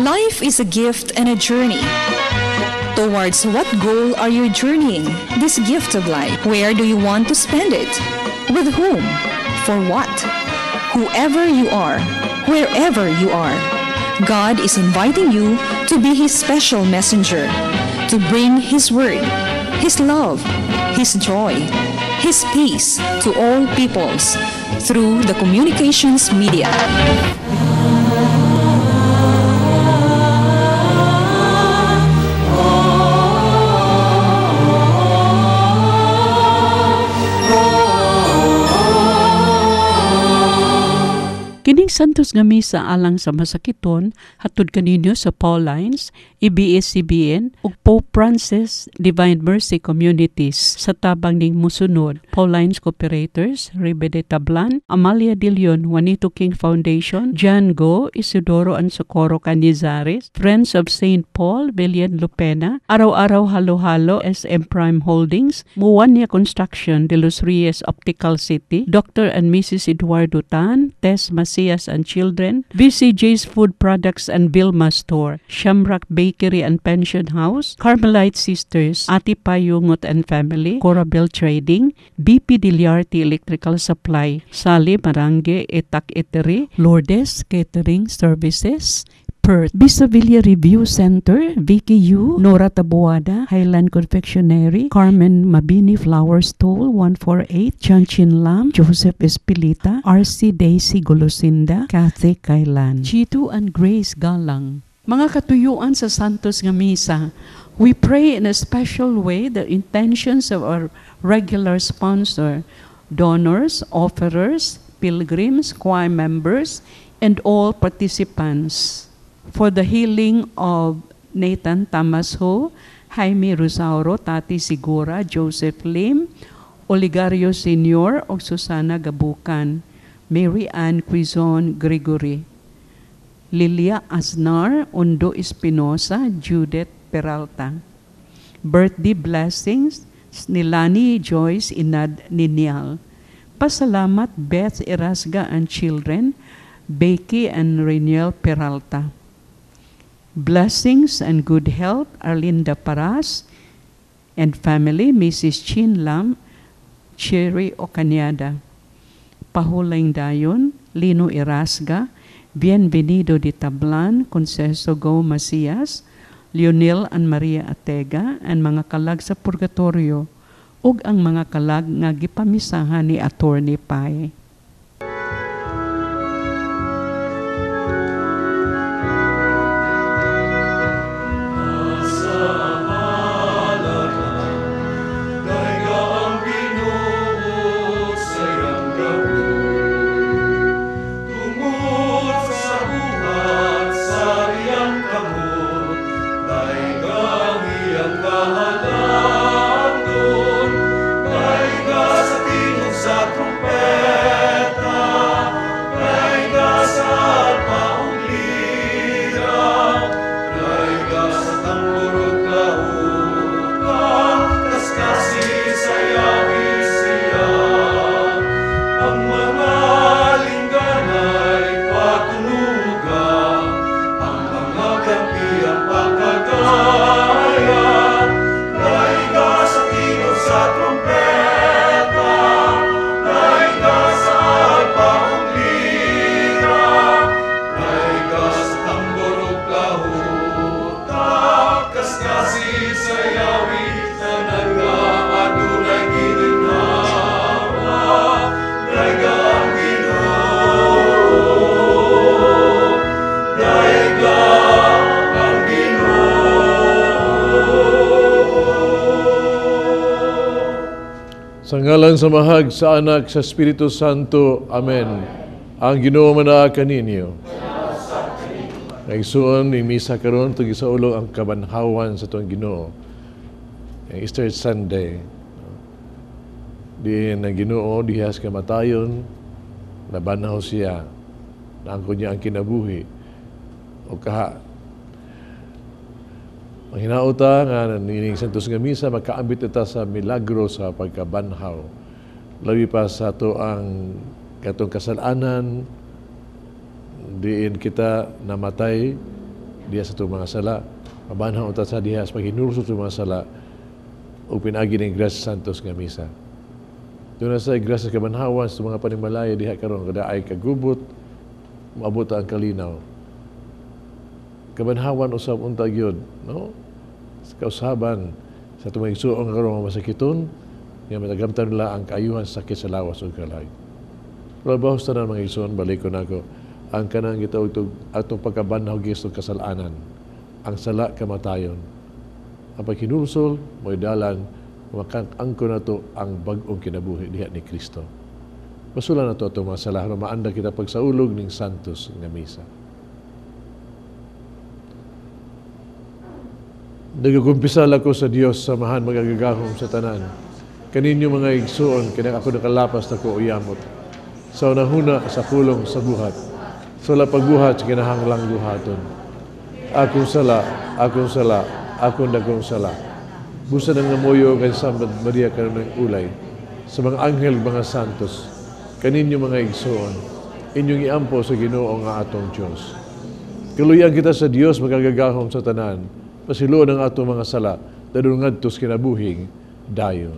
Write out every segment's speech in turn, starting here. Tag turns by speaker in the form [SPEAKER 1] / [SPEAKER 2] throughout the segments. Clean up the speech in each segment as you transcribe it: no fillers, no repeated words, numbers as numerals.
[SPEAKER 1] Life is a gift and a journey. Towards what goal are you journeying this gift of life? Where do you want to spend it? With whom? For what? Whoever you are, wherever you are, God is inviting you to be His special messenger, to bring His word, His love, His joy, His peace to all peoples through the communications media.
[SPEAKER 2] Kining santos nga misa alang sa masakiton hatod kaninyo sa Paulines, EBS-CBN ug Pope Francis Divine Mercy Communities sa tabang ning musunod: Paulines Cooperators, Ribe de Tablan, Amalia de Leon, Juanito King Foundation, John Go, Isidoro and Socorro Canizares, Friends of St. Paul, Villan Lupena, Araw-Araw Halo-Halo, SM Prime Holdings, Muwania Construction, De Los Reyes Optical City, Dr. and Mrs. Eduardo Tan, Tess Macias and Children, VCJ's Food Products and Vilma Store, Shamrock Bakery and Pension House, Carmelite Sisters, Ati Payungot and Family, Corabel Trading, BP Diliarte Electrical Supply, Sali Marange Etak Eatery, Lourdes Catering Services, Perth, Bisavilla Review Center, VKU, Nora Taboada, Highland Confectionery, Carmen Mabini Flower Stall, 148, Chanchin Lam, Joseph Espilita, RC Daisy Golosinda, Kathy Kailan, Chito and Grace Galang. Mga katuyuan sa Santos nga Misa, we pray in a special way the intentions of our regular sponsor, donors, offerers, pilgrims, choir members, and all participants. For the healing of Nathan Tamasho, Jaime Rosauro, Tati Sigura, Joseph Lim, Oligario Sr. o Susana Gabukan, Mary Ann Quizon Gregory, Lilia Aznar, Undo Espinosa, Judith Peralta. Birthday blessings ni Lani Joyce Inad Ninial. Pasalamat Beth Erasga and children, Becky and Reniel Peralta. Blessings and good health, Arlinda Paras and family, Mrs. Chin Lam, Cherry Ocanyada. Pahulayng dayon, Lino Erasga, Bienvenido de Tablan, Conceso Go Macias, Leonel and Maria Atega, and mga kalag sa purgatorio, ug ang mga kalag nga gipamisahan ni Attorney Pai.
[SPEAKER 3] Sa ngalan sa Mahag, sa Anak, sa Espiritu Santo. Amen. Ang Ginoo manaa kaninyo. Naigsuon ni misa karon tug sa ulo ang kabanhawan sa tuong Ginoo. Ang Easter Sunday. Di na Ginoo dihas kamatayon, nabanhaw siya. Naangkon niya ang kinabuhi. O kaha. Ang hinauta nga nining Santos nga Misa, magkaambit ita sa milagro sa pagkabanhaw. Labi pa sa to ang katong kasalanan, diin kita namatay, diha sa itong mga sala, mabanhaw ta sa diha sa paghinulsol sa mga sala, o pinagi ng Iglesia Santos nga misa. Doon na sa Iglesia kabanhawan sa mga panimalaya diha karon kada ay kagubot, maabot ang kalinaw. Kabanhawan usab unta gyud, no? Sa kausaban sa tumang igsuon karon nga masakiton, nga matagamtan nila ang kaayuhan sakit sa lawas o kalag. Pero bahos tanan mga igsuon, balik ko na ako, ang kanang gitawag atong pagkabanhaw gisto kasalanan, ang sala kamatayon. Ang paghinulsol, mo'y dalan, makangko na to ang bag-ong kinabuhi diha ni Kristo. Masulan na to itong mga sala, maanda kita pagsaulog ng Santos nga misa. Nagakumpisal ako sa Dios, samahan magagagahom sa tanan. Kaninyo mga igsuon, kinang ako nakalapas na ko uyamot. Sa unahuna sa kulong sa buhat, sa pagbuhat sa kinahanglang buhaton. Akong sala, akong dagong sala. Busa ng ngamoyo kay Sambad Maria kanang ulay, sa mga anghel, mga santos, kaninyo mga igsuon, inyong iampo sa Ginoo nga atong Diyos. Kaluyan kita sa Dios, magagagahom sa tanan, pasiluon ang atong mga sala, dadong ngadtos kinabuhing dayon.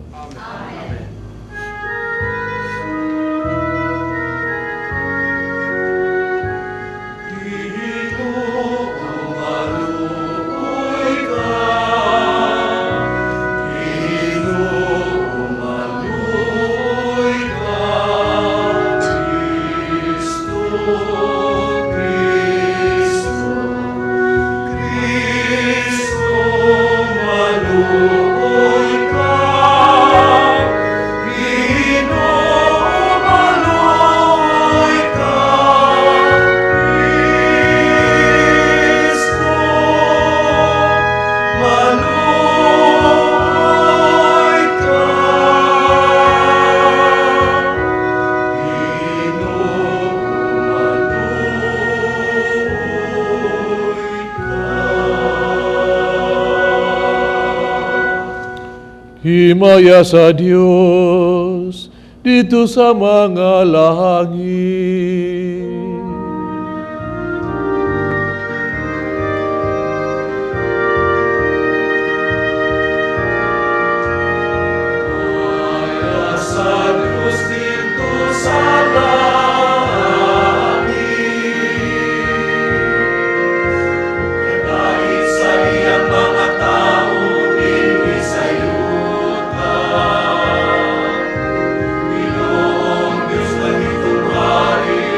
[SPEAKER 3] Himaya sa Diyos dito sa mga langit.
[SPEAKER 4] Himaya sa Diyos dito sa langit. Kadait sa iyang mga tao din isayo.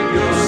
[SPEAKER 4] Diyos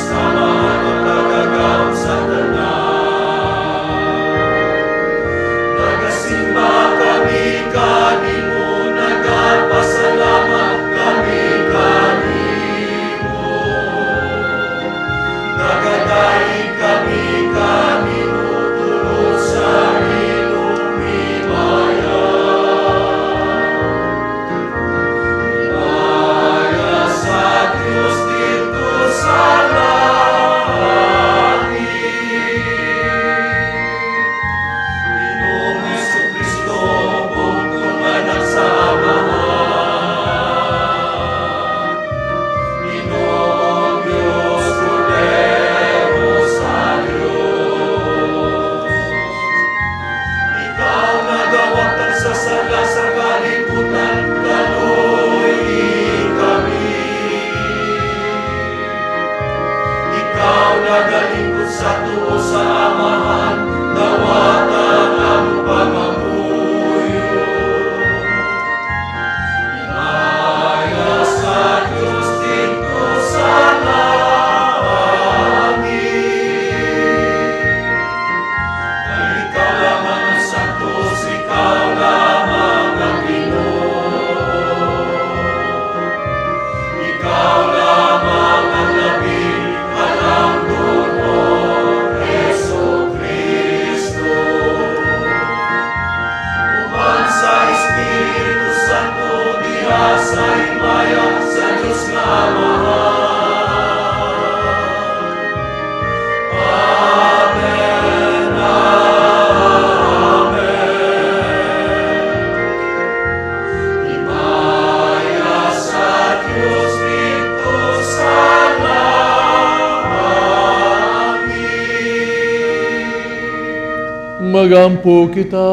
[SPEAKER 3] magampo kita.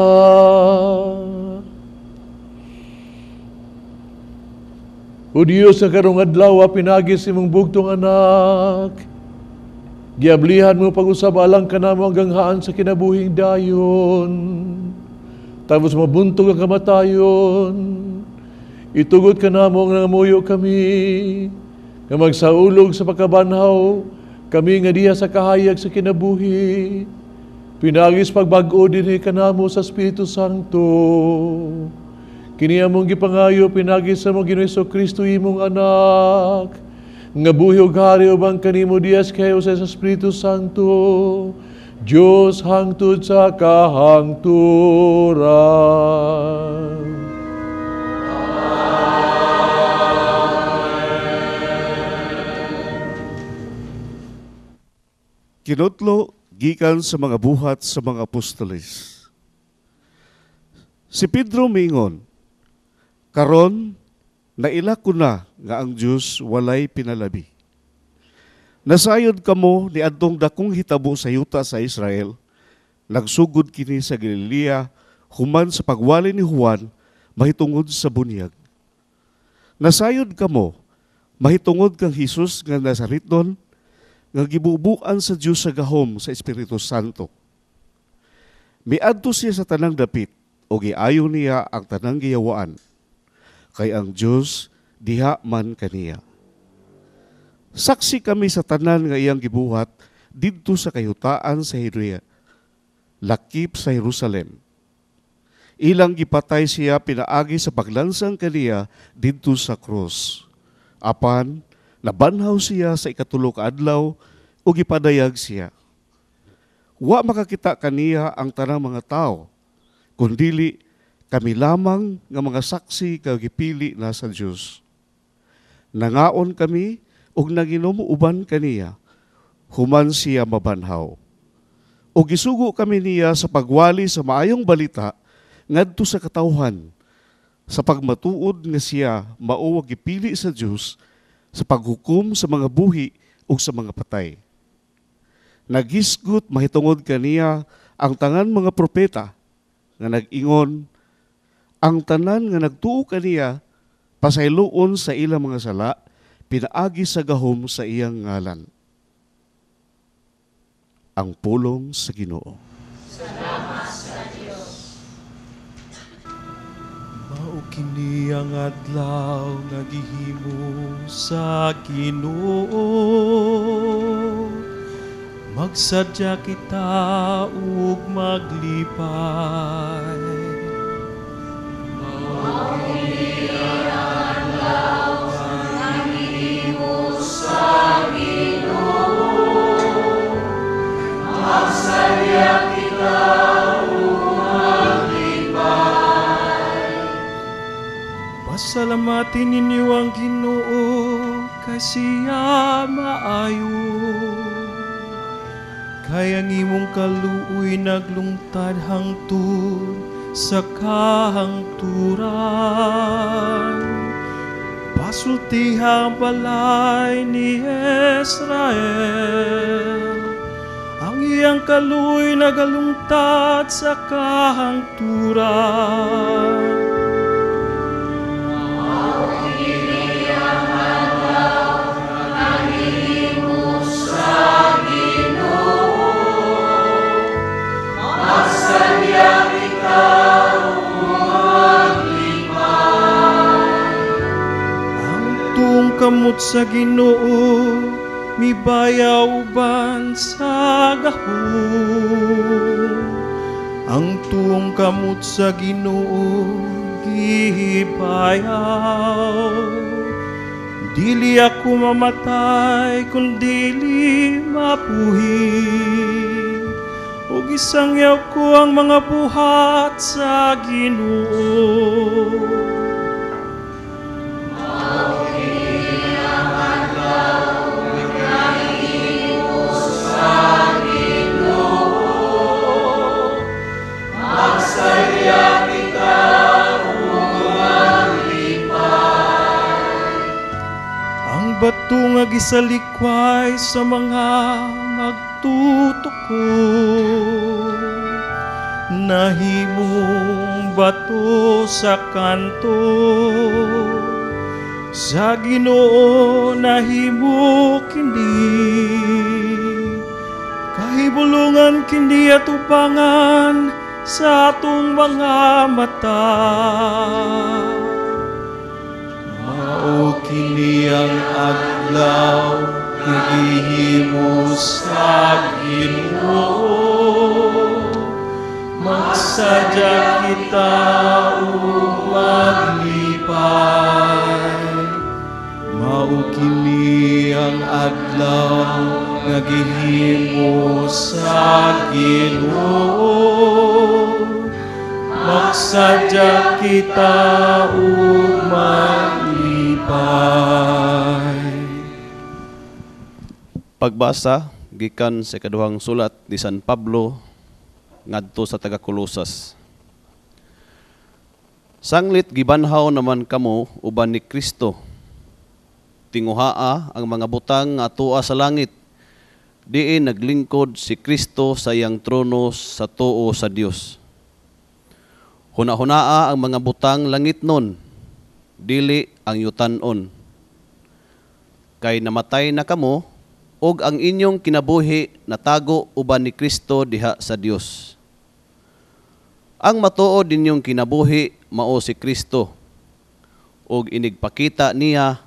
[SPEAKER 3] O Diyos, sa karong adlaw pinagis imong bugtong anak, giablihan mo pag-usab alang kanamo hanggang haan sa kinabuhing dayon. Tapos mabuntog ang kamatayon. Itugot ka namo ang nangamuyo kami, nga magsaulog sa pagkabanhaw, kami nga diha sa kahayag sa kinabuhi. Pinagis pagbag-o dinhi kanamo sa Espiritu Santo. Kini among gipangayo pinagis sa mong Ginoong Jesu-Kristo imong anak, nga buhi ug hari ubang kanimo dias kayo sa Espiritu Santo, Dios hangtod sa kahangturan.
[SPEAKER 5] Kinutlo gikan sa mga buhat sa mga apostoles. Si Pedro miingon, karon naila ko na nga ang Diyos walay pinalabi. Nasayod kamo ni adtong dakong hitabo sa yuta sa Israel, nagsugod kini sa Galilea, human sa pagwali ni Juan, mahitungod sa bunyag. Nasayod kamo, mahitungod kang Jesus nga Nazaretnon, nga gibubukan sa Diyos sa gahom sa Espiritu Santo. Miadto siya sa tanang dapit, o giayo niya ang tanang giyawaan, kay ang Diyos diha man kaniya. Saksi kami sa tanan nga iyang gibuhat didto sa kayutaan sa Judea, lakip sa Jerusalem. Ilang gipatay siya pinaagi sa paglansang kaniya didto sa krus. Apan nabanhaw siya sa ikatulo ka adlaw o gipadayag siya. Wa makakita kaniya ang tanang mga tao, kundili kami lamang nga mga saksi kag gipili na sa Dios. Nangaon kami ug naginom uban kaniya, human siya mabanhaw. O gisugo kami niya sa pagwali sa maayong balita ngadto sa katawhan, sa pagmatuod nga siya mao gipili sa Dios sa paghukom sa mga buhi o sa mga patay. Nagisgot mahitungod kaniya ang tangan mga propeta nga nag-ingon, ang tanan nga nagtuo kaniya pasayloon sa ilang mga sala, pinaagi sa gahom sa iyang ngalan. Ang pulong sa Ginoo.
[SPEAKER 4] Salamat sa Diyos.
[SPEAKER 6] Mao kini ang adlaw nga gihimo sa Ginoo, magsadya kita ug maglipay.
[SPEAKER 4] Mao kini ang adlaw nga gihimo sa Ginoo, magsadya kita ug maglipay.
[SPEAKER 6] Pasalamatin ninyo ang Ginoo kay siya maayo. Kay ang imong kaluoy naglungtad hangtod sa kahangturan. Pasultihang balay ni Israel, ang iyang kaluoy nagalungtad sa kahangturan. Kamot sa Ginoo, mibayaw uban sa gahom. Ang tuong kamot sa Ginoo, gihibayaw. Dili ako mamatay, kundili mapuhi. O gisangyaw ko ang mga buhat sa Ginoo. Bato nga gisalikway sa mga magtutuko, nahimong bato sa kanto, sa Ginoo nahimo kini. Kahibulungan kini atubangan sa atong mga mata. Mao kini ang adlaw gihimo sa Ginoo. Magsadya kita ug maglipay. Mao kini ang adlaw nga gihimo sa Ginoo. Magsadya kita ug maglipay.
[SPEAKER 7] Pagbasa gikan sa ikaduhang sulat ni San Pablo ngadto sa taga Colosas. Sanglit gibanhaw naman kamo uban ni Kristo. Tinguhaa ang mga butang nga tua sa langit. Diin naglingkod si Kristo sa iyang trono sa tuo sa Dios. Hunahunaa ang mga butang langit nun, dili ang yutan-on. Kay namatay na kamo, og ang inyong kinabuhi natago uban ni Kristo diha sa Dios. Ang matuod ninyong kinabuhi mao si Kristo, og inigpakita niya,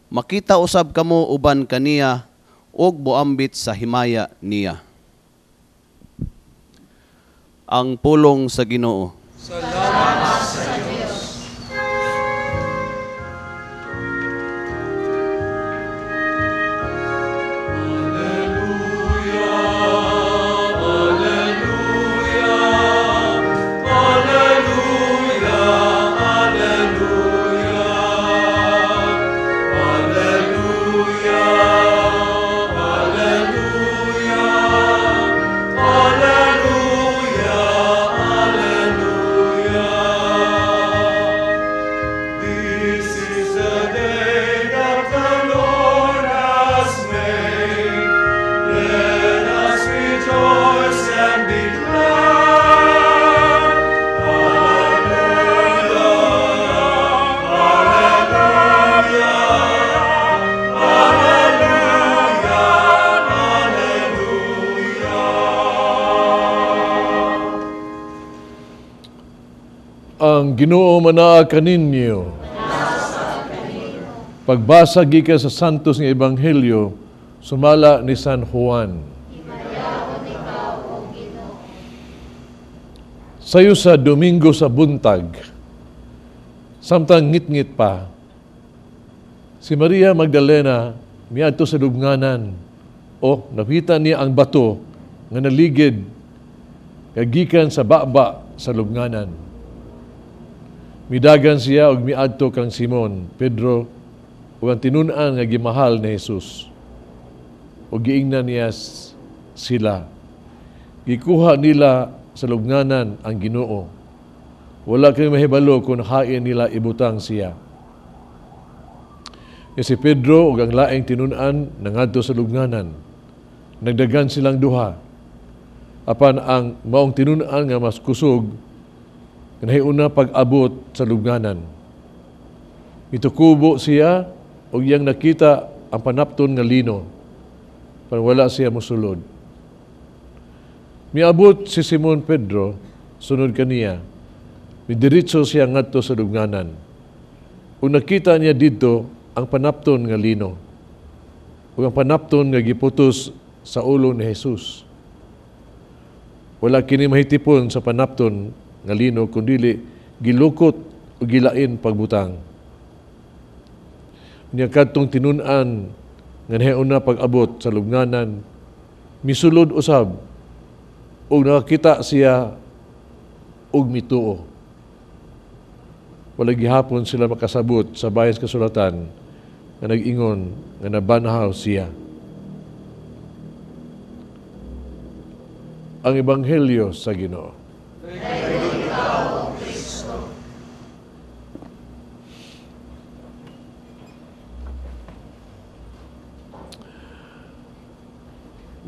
[SPEAKER 7] makita usab kamo uban kaniya, og buambit sa himaya niya. Ang pulong sa Ginoo.
[SPEAKER 6] Salamat sa Diyos.
[SPEAKER 3] Ang Ginoo manaa kaninyo. Pagbasa gikan sa Santos nga Ebanghelyo sumala ni San Juan. Sayo sa Domingo sa buntag, samtang ngit-ngit pa, si Maria Magdalena miadto sa lubnganan, o nakita niya ang bato nga naligid nga gikan sa baba sa lubnganan. Midagan siya og miadto kang Simon, Pedro, ug ang tinun-an nga gimahal ni Jesus. O giingnan niya sila. Gikuha nila sa lubnganan ang Ginoo. Wala kay mahibalo kung hain nila ibutang siya. Si Pedro ug ang laing tinun-an nangadto sa lubnganan. Nagdagan silang duha. Apan ang maong tinun-an nga mas kusog kanahuna pag-abot sa lubnganan. Mitukubo siya o iyang nakita ang panapton nga lino. Pero wala siya mosulod. Miabot si Simon Pedro, sunod kaniya. Midiritso siya ngadto sa lubnganan. O nakita niya dito ang panapton nga lino. O ang panapton nga giputos sa ulo ni Jesus. Wala kini mahitipon sa panapton nga lino, kundili gilukot o gilain pagbutang. Niya kadtong tinun-an nga nahiuna pag-abot sa lubnganan, misulod usab o nakakita siya og mituo. Wala gihapon sila makasabot sa bayas kasulatan nga nag-ingon nga nabanhaw siya. Ang Ebanghelyo sa Ginoo.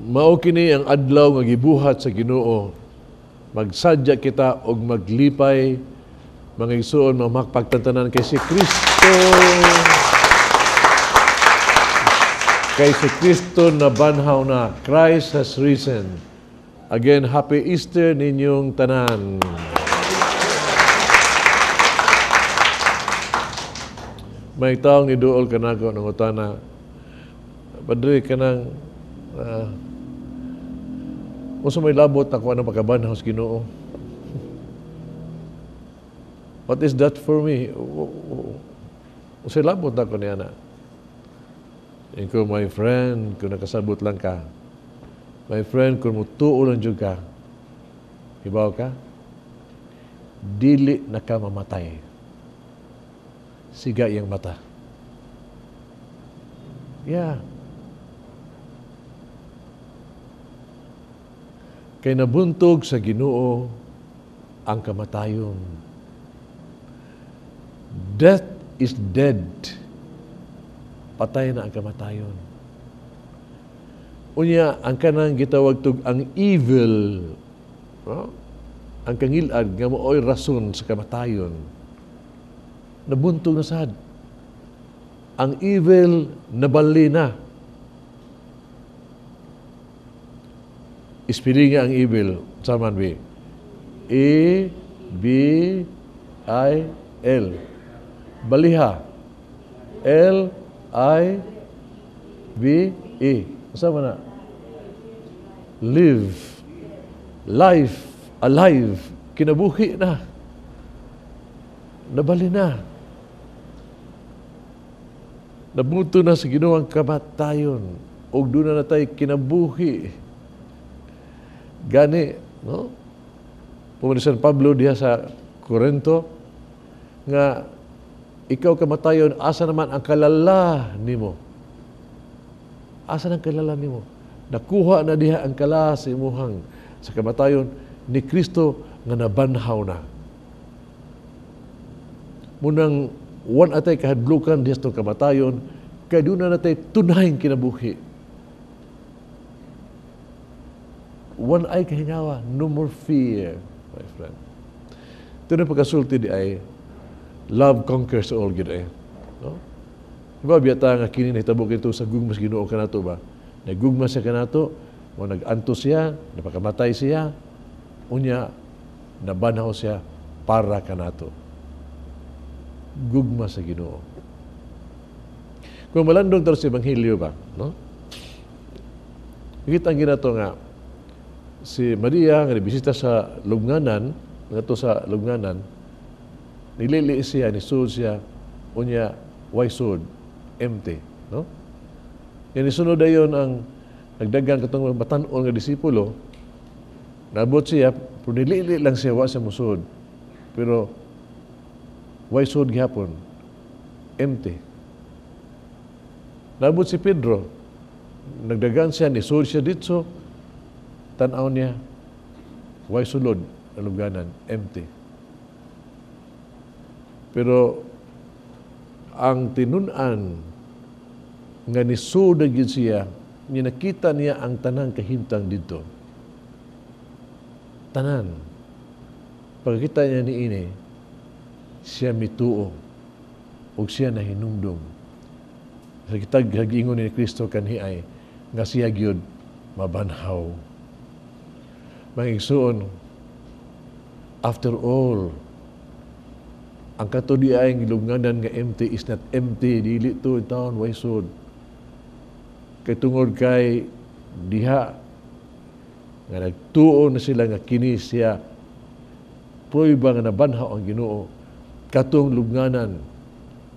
[SPEAKER 3] Mao kini ang adlaw nga gibuhat sa Ginoo magsadya kita og maglipay mga igsoon magpagtantanan kay si Kristo. Kay si Kristo na banhaw na. Christ has risen. Again, Happy Easter ninyong tanan. May taong niduol ka na ako ng utana. Padre ka ng kung may labot ako anong pagkabanhaw sa Ginoo. What is that for me? Kung labot ako niya na. Ikaw, my friend, kung nakasabot lang ka. My friend, kung mutuo lang dyan ka. Hibaw ka? Dili na ka mamatay. Siga yung mata. Yeah. Kay nabuntog sa Ginoo ang kamatayon. Death is dead. Patay na ang kamatayon. Unya, ang kanang gitawag tug ang evil, no? Ang kangilad nga mooy rason sa kamatayon. Nabuntog na sad. Ang evil nabali na. Ispilinga ang evil. Saman bi. E-B-I-L. Baliha. L-I-V-E. Sama na. Live. Life. Alive. Kinabuhi na. Nabali na. Nabuto na sa Ginoo ang kamatayon. O doon na tayo kinabuhi. Gani, no? Pumunta San Pablo diha sa Corinto nga ikaw kamatayon, asa naman ang kalala nimo? Asa ang kalala nimo? Nakuha na diha ang kala sa imuhang sa kamatayon ni Kristo nga nabanhaw na. Munang wan atay kahadlukan diha sa kamatayon, kay doon na natay tunahing kinabuhi. One ay kahingawa, no more fear, my friend. Ito na pagkasulti di ay, love conquers all, gid ay. No? Diba, biyata nga kini nahitabo ito sa gugmas Ginoo ka nato ba? Nagugmas siya ka nato, o nag-anto siya, napakamatay siya, unya, nabanhaw siya para ka nato. Gugmas sa Ginoo. Kung malandong taro sa Ebanghelyo ba, no? Kita ang ginato nga, si Maria nga nibisita sa lubnganan, ngato sa lubnganan, nilili siya, nisud siya, unya, why sud? Empty. No? Yan isunod ayon ang nagdagang katong batan-on nga disipulo, nabot siya, pero nilili lang siya, wa siya musud. Pero, why sud gihapon? Empty. Nabot si Pedro, nagdagan siya, nisud siya dito, tanaw niya, why sulod ang lubnganan? Empty. Pero ang tinunan nga nisud gyud siya, niya nakita niya ang tanang kahimtang dito. Tanan. Pagkita niya niini, siya mituo o siya nahinumdum. Sa kitag hagingon ni Kristo kanhi ay nga siya gyud mabanhaw. Mga igsoon, after all, ang katudiayang lubnganan nga empty is not empty. Dili to taon, why sod? Kay tungod kay diha, nga nagtuo na sila nga kini siya, pruiba nga nabanhaw ang Ginoo, katong lubnganan,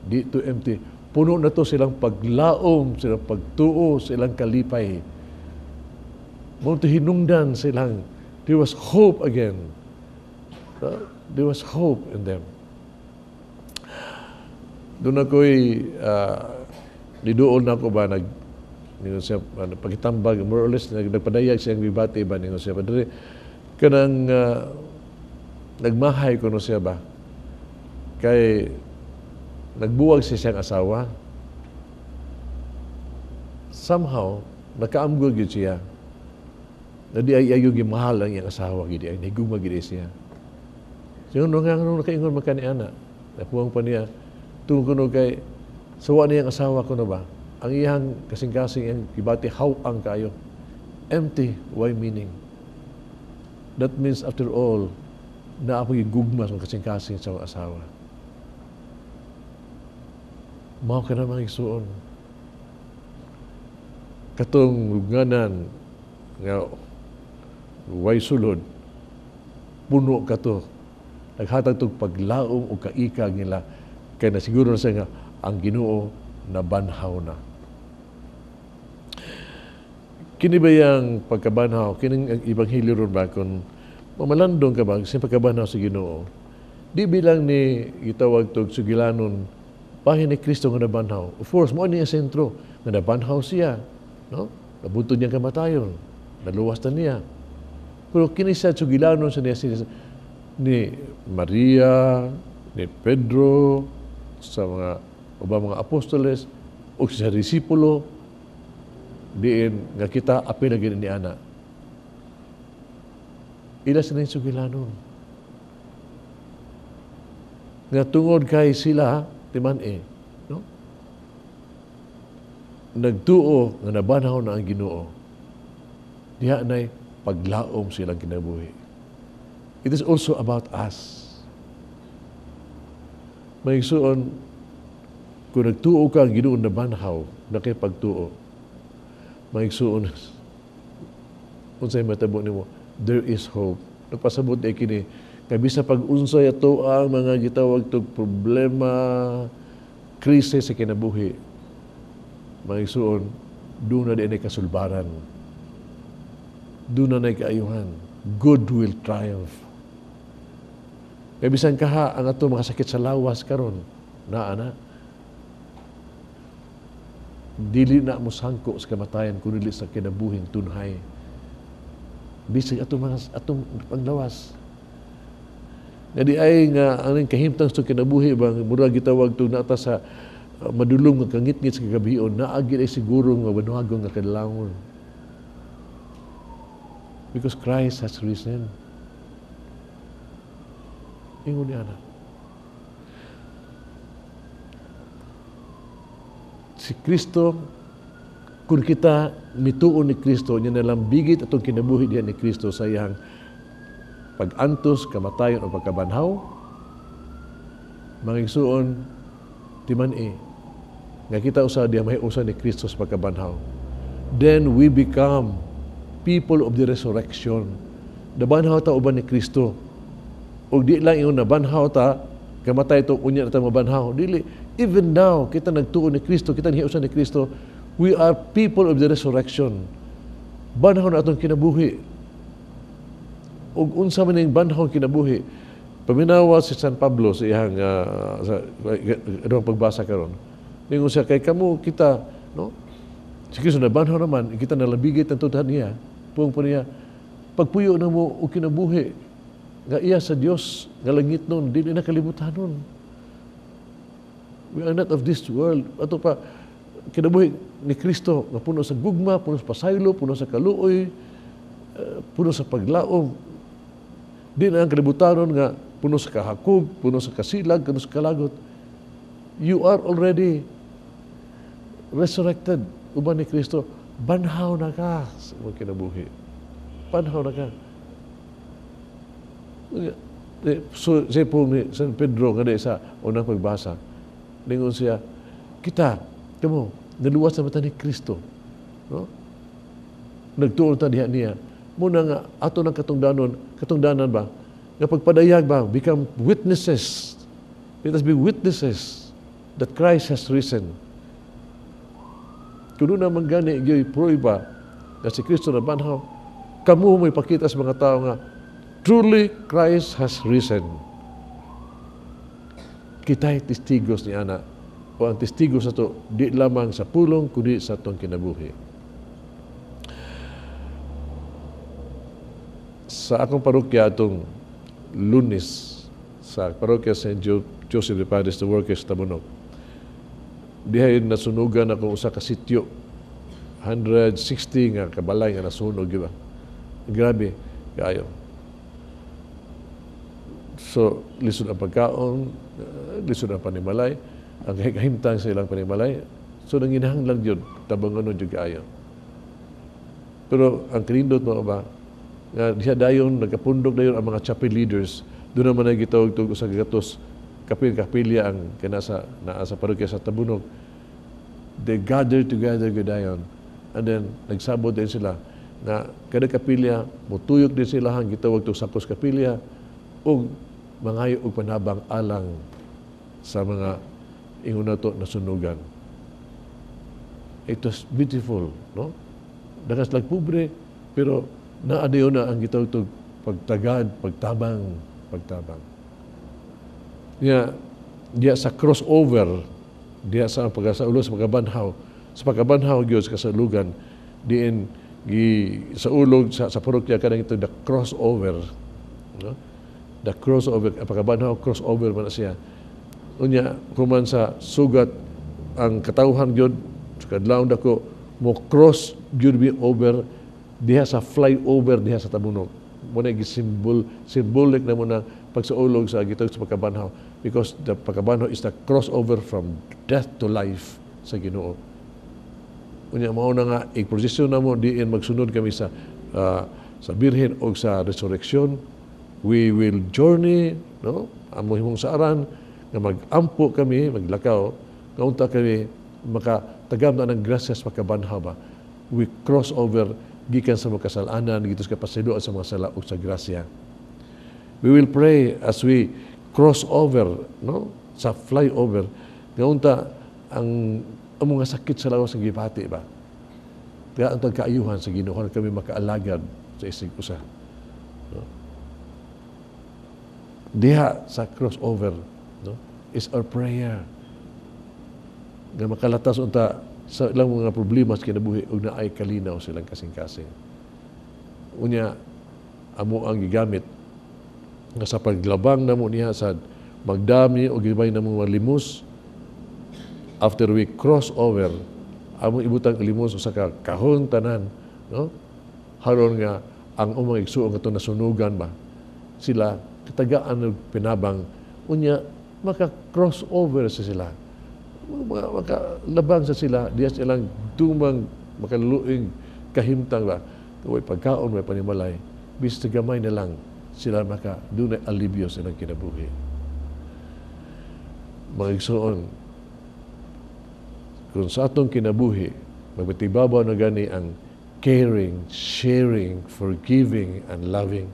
[SPEAKER 3] di to empty. Puno na to silang paglaom, silang pagtuo, silang kalipay. Muna hinungdan silang, there was hope again. There was hope in them. Doon ako'y nidoon na ako ba, pagitambag, more or less, nagpadayag siyang bibati ba, ningon siya, padre, kanang nagmahay ko no siya ba, kay nagbuwag siya siyang asawa, somehow, nakaamgol yun siya, Na di ay ayong gimahal ang iyang asawa, gidi ay nahigugma gidi siya. So nung nakaingon man kani ana, napuwang pa niya, tungkol kuno kay sawa niyang asawa ko na ba? Ang iyang kasing-kasing ang kibati ang kayo. Empty, why meaning? That means after all, na ako gigugma sa kasing-kasing sa asawa. Mao ka na mga igsuon. Katong luganan nga way sulod, puno ka to. Naghatag tog paglaom o kaikag nila kay nasiguro na siya nga ang Ginoo na banhaw na. Kini ba yung pagkabanhaw? Kining ang Ebanghelyo ron ba kung mamalandong ka ba sa pagkabanhaw sa Ginoo? Di bilang ni gitawag tog sugilanon bahin ni Kristo nga nabanhaw. Of course, mo niya sentro nga nabanhaw siya, no? Nabuntod niya kamatayon, naluwas na niya. Pero kini sa sugilanon sa niya ni Maria, ni Pedro, sa mga apostoles o sa disipulo, diin nga kita apil lagi ni ana. Ila sa nang sugilanon. Nga tungod kay sila timan no? Nagtuo nga nabanhaw na ang Ginoo. Diha nay paglaom silang kinabuhi. It is also about us. Maigsuon, kung nagtuo ka ang Ginoo na banhaw, nakipagtuo, maigsuon, unsay matabo nimo, there is hope. Nagpasabot ay kini, kabisa pag-unsay ato ang mga gitawag tog problema, krisis sa kinabuhi, maigsuon, doon na din ay kasulbaran. Doon na ay kaayuhan. Good will triumph. Kaya bisan kaha ang ato makasakit sa lawas karon na ana. Dili na mo sangko sa kamatayan kundi sa kinabuhing tunhay. Bisag atong panglawas. Nga di ay nga ang kahimtang sa kinabuhi bang mura gitawag tug nata sa madulong nga kangit-ngit sa kagabion naagi ay siguro nga banwagong nga kadlawon. Because Christ has risen. Ingon ni ana. Si Kristo, kung kita mituon ni Kristo, niya nalambigit atong kinabuhi diyan ni Kristo sa iyang pag-antos, kamatayon o pagkabanhaw, mangigsuon, timan nga kita usa diya may usa ni Kristo sa pagkabanhaw. Then we become people of the resurrection. Nabanhaw ta uban ni Kristo. O di lang yung nabanhaw ta, kamatay to unya na ta mabanhaw. Dili, even now, kita nagtuon ni Kristo, kita nihiusan ni Kristo, we are people of the resurrection. Banhaw na atong kinabuhi. O unsa man yung banhaw kinabuhi. Paminawa si San Pablo sa iyang pagbasa karon. Ningon siya, kay kamo kita, no? Si Kristo na banhaw naman, kita nalabigit ang tutan niya. Puwang po niya, pagpuyo na mo o kinabuhi, nga iya sa Dios nga langit nun, di na kalibutan nun. We are not of this world. Ato pa, kinabuhi ni Kristo nga puno sa gugma, puno sa pasaylo, puno sa kaluoy, puno sa paglaom. Di na ang kalibutan nun nga puno sa kahakog, puno sa kasilag, puno sa kalagot. You are already resurrected. Uban ni Kristo, banhaw na ka sa mga kinabuhi. Banhaw na ka. So, siya po ni San Pedro nga sa unang pagbasa, ningon siya, kita, kamo, naluwas na mata ni Kristo. No? Nagtuon ta diha niya. Muna nga, ato ng katungdanan ba, nga pagpadayag ba, become witnesses. Let us be witnesses that Christ has risen. Kung naman gani, yung prueba na si Kristo na banhaw, kamu mo ipakita sa mga tao nga, truly, Christ has risen. Kita'y testigos ni ana. O ang testigos na to, di lamang sa pulong, kundi sa itong kinabuhi. Sa akong parokya itong Lunes, sa parokya St. Joseph de Padres, the Workers, Tamunok, dihay nasunugan ako sa kasityo. 160 nga kabalay nga nasunog, diba? Grabe, kaayo. So, lisod ang pagkaon, lisod ang panimalay, ang kahimtang sa ilang panimalay. So, nanginahanglan yun, tabangan nun yung kaayo. Pero ang kinindot mo ba, nga diha dayon, nagkapundok dayon ang mga chapel leaders, doon naman ay gitawag sa gatos, kapilya ang kinasa, sa parokya sa Tabunog. They gather together dayon, and then nagsabot din sila, na kada kapilya, mutuyok din sila ang gitawag to sakos kapilya, o mangayo og panabang alang sa mga inguna to nasunugan. It was beautiful, no? Dagas lang pobre, pero naadayo na ang gitawag to pagtagad, pagtabang. Diya sa crossover, diya sa pagkasaulo sa pagkabanhaw, gyud sa kasalugan, diin sa ulog sa parokya kanang ito the crossover, no? The crossover, pagkabanhaw crossover man na siya. Unya human sa sugat ang katawhan gyud sa kadlawon dako mo cross gyud be over diha sa flyover diha sa Tabunog. Muna symbolic na muna pagsaulog sa gitawag sa pagkabanhaw, because the pagkabanhaw is the crossover from death to life sa Ginoo. Unya mao na nga i-prosesyon na mo diin magsunod kami sa Birhen o sa resurrection. We will journey, no? Amo himong saaran nga magampo kami, maglakaw, kaunta kami makatagam na ng grasya sa pagkabanhaw ba. We cross over gikan sa mga kasalanan, gito sa kapasidoan sa mga sala ug sa grasya. We will pray as we cross over, no? Sa flyover, kaunta ang mga sakit sa lawas ng gipati ba. Kaya ang kaayuhan sa Ginoo kami makaalagad sa isig usa. No? Diha sa crossover, no, is our prayer. Nga makalatas unta sa ilang mga problema sa kinabuhi ug naay kalinaw silang kasing-kasing. Unya amo ang gigamit nga sa paglabang namo niya sa magdami o gibay namo malimos. After we cross over, amo ibutang limos sa kahon tanan, no? Haron nga ang umang igsuon nga nasunugan ba sila katagaan ng pinabang, unya maka-crossover sa sila. Makalabang sa sila, diya silang dumang makaluing kahimtang ba, kaway pagkaon, may panimalay, bis gamay na lang sila dunay alibyo silang kinabuhi. Mga igsuon, kung sa atong kinabuhi, magmatibabaw na gani ang caring, sharing, forgiving, and loving,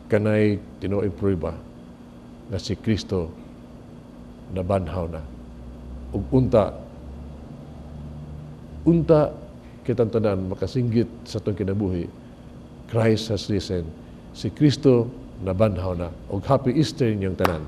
[SPEAKER 3] kanay tinuoy prueba nga si Kristo nabanhaw na. Ug unta kitang tanan makasinggit sa atong kinabuhi, Christ has risen. Si Kristo nabanhaw na. Ug happy Easter ninyong tanan.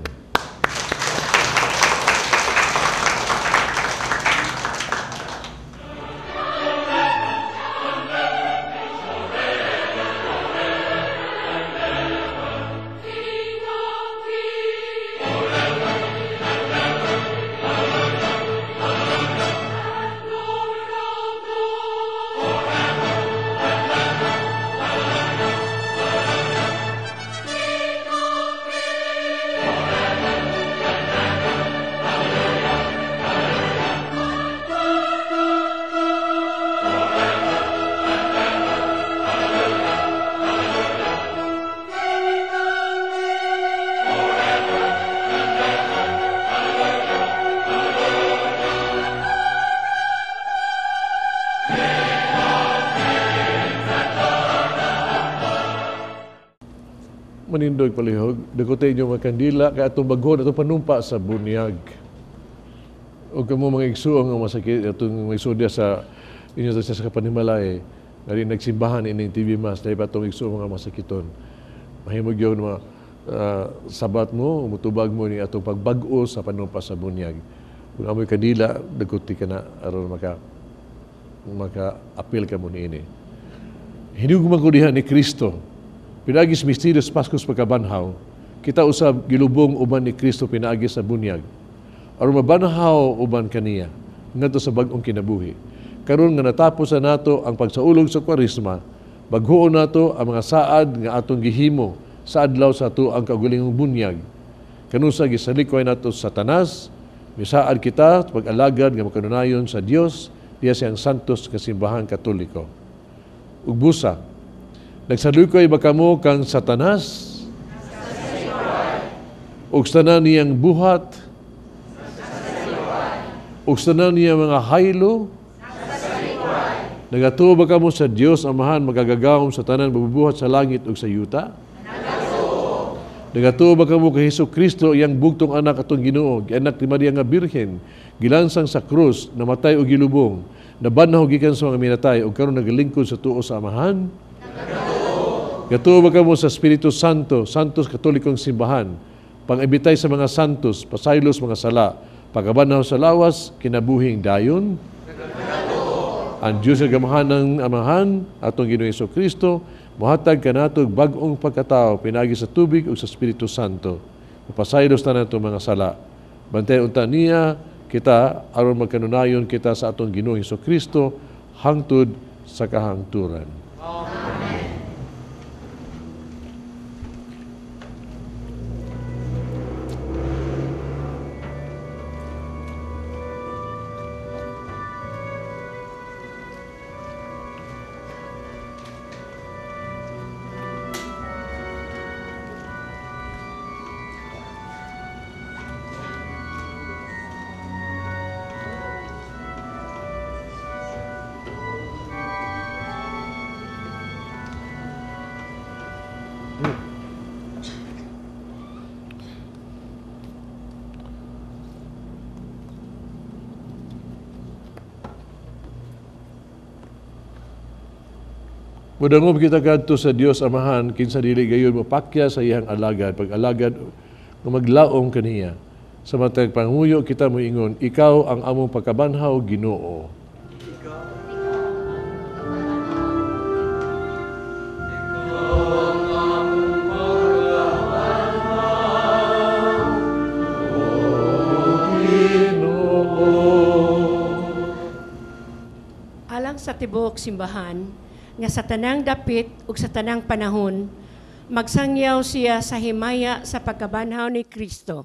[SPEAKER 3] Manindog palihog, dakote inyo mga kandila, kaya itong bagon, itong panumpa sa bunyag. O kamo mga igsuong nga masakit, itong mga igsuong sa inyo sa kapanimalay, nga rin nagsimbahan ining TV Mas, dahil pa itong igsuong nga masakiton. Mahimog yun mga sabat mo, umutubag mo ni atong pagbago sa panumpa sa bunyag. Kung amoy kandila, dakote ka na, aron maka-apil ka mo ni ini. Hinugman ko diha ni Kristo, pinagis misterios Paskos pagkabanhaw, kita usab gilubong uban ni Kristo pinaagi sa bunyag. Aron mabanhaw uban kaniya ngadto sa bag-ong kinabuhi. karon nga natapos na nato ang pagsaulog sa Kwaresma, baghuon nato ang mga saad nga atong gihimo sa adlaw sa ato ang kaugalingong bunyag. Kanusa gisalikoy nato sa Satanas, misaad kita sa pag-alagad nga makanunayon sa Dios diya siyang santos nga simbahan Katoliko. Ug busa, nagsalikoy ba kamo kang Satanas? Ug tanan niyang buhat? Ug tanan niyang mga haylo? Nagatuo ba kamo sa Dios Amahan magagagahom sa tanan mabubuhat sa langit ug sa yuta? Nagatuo ba kamo kay Hesukristo iyang bugtong anak atong Ginoo, anak ni Maria nga Birhen, gilansang sa krus, namatay o gilubong, nabanhaw gikan sa mga minatay ug karon nagalingkod sa tuo sa Amahan? Gatuo ba kamo sa Espiritu Santo, Santos Katolikong Simbahan, pang-ibitay sa mga santos, pasaylos mga sala, pagkabanhaw sa lawas, kinabuhing dayon? Ang Diyos nga gamahan ng Amahan, atong Ginoong Hesukristo, muhatag kanatog bag-ong pagkatao pinagi sa tubig ug sa Espiritu Santo. Mapasaylos na nato mga sala. Bantay unta niya kita aron magkanunayon kita sa atong Ginoong Hesukristo hangtod sa kahangturan. Mudangob kita kadto sa Dios Amahan kinsa dili gayon mapakya sa iyang alagad pag-alagad nga maglaom kaniya. Sa matag panguyo kita moingon, ikaw ang among pagkabanhaw Ginoo.
[SPEAKER 8] Alang sa tibuok simbahan, nga sa tanang dapit ug sa tanang panahon, magsangyaw siya sa himaya sa pagkabanhaw ni Kristo.